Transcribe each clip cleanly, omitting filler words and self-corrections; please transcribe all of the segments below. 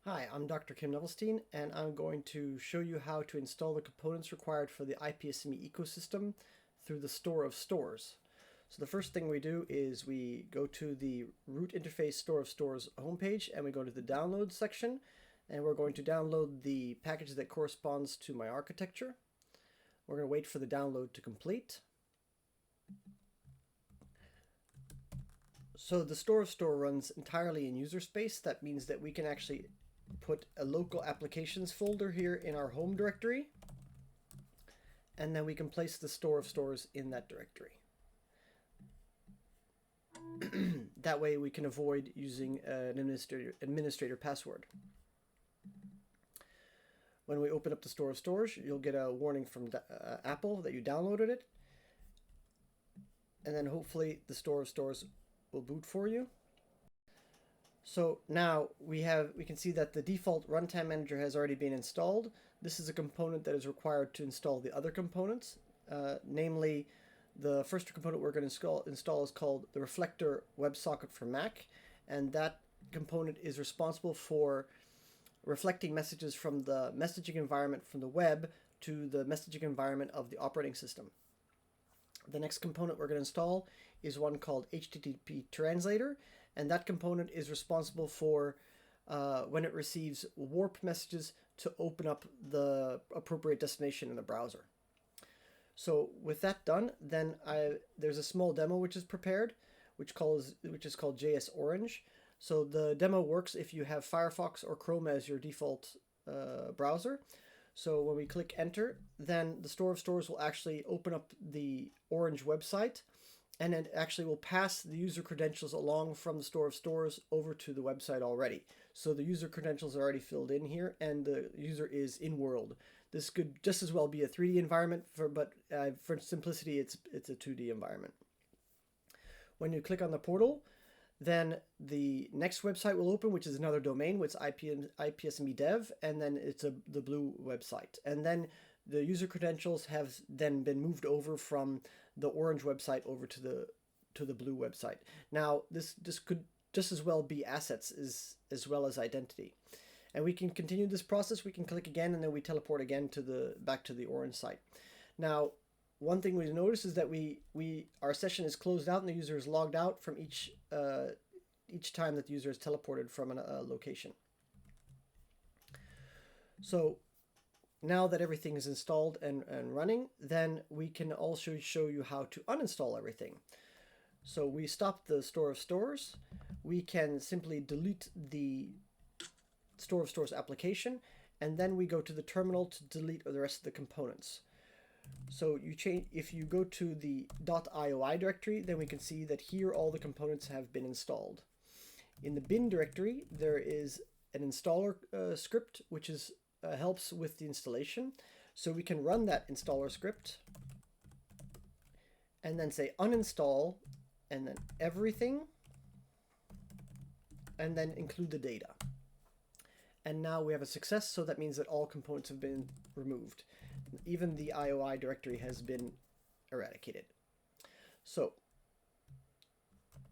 Hi, I'm Dr. K.Nevelsteen, and I'm going to show you how to install the components required for the IPSME ecosystem through the Store of Stores. So the first thing we do is we go to the root interface Store of Stores homepage, and we go to the download section, and we're going to download the package that corresponds to my architecture. We're going to wait for the download to complete. So the Store of Store runs entirely in user space. That means that we can actually put a local applications folder here in our home directory, and then we can place the Store of Stores in that directory. That way we can avoid using an administrator password. When we open up the Store of Stores, you'll get a warning from Apple that you downloaded it, and then hopefully the Store of Stores will boot for you. So now we can see that the default runtime manager has already been installed. This is a component that is required to install the other components, namely the first component we're going to install is called the Reflector WebSocket for Mac, and that component is responsible for reflecting messages from the messaging environment from the web to the messaging environment of the operating system. The next component we're going to install is one called HTTP Translator, and that component is responsible for when it receives warp messages to open up the appropriate destination in the browser. So with that done, then there's a small demo which is prepared, which is called JS Orange. So the demo works if you have Firefox or Chrome as your default browser. So when we click enter, then the Store of Stores will actually open up the Orange website, and it actually will pass the user credentials along from the Store of Stores over to the website already. So the user credentials are already filled in here, and the user is in world. This could just as well be a 3D environment, but for simplicity, it's a 2D environment. When you click on the portal, then the next website will open, which is another domain, which is IPSME dev, and then it's the blue website. And then the user credentials have then been moved over from the orange website over to the blue website. Now, this could just as well be assets as well as identity. And we can continue this process. We can click again, and then we teleport again back to the orange site. Now, one thing we notice is that our session is closed out and the user is logged out from each time that the user is teleported from a location. So now that everything is installed and running, then we can also show you how to uninstall everything. So we stop the Store of Stores. We can simply delete the Store of Stores application, and then we go to the terminal to delete the rest of the components. So if you go to the .ioi directory, then we can see that here all the components have been installed. In the bin directory, there is an installer script which helps with the installation. So we can run that installer script and then say uninstall and then everything, and then include the data. And now we have a success, so that means that all components have been removed. Even the IOI directory has been eradicated. So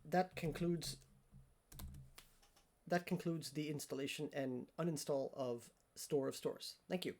that concludes the installation and uninstall of Store of Stores. Thank you.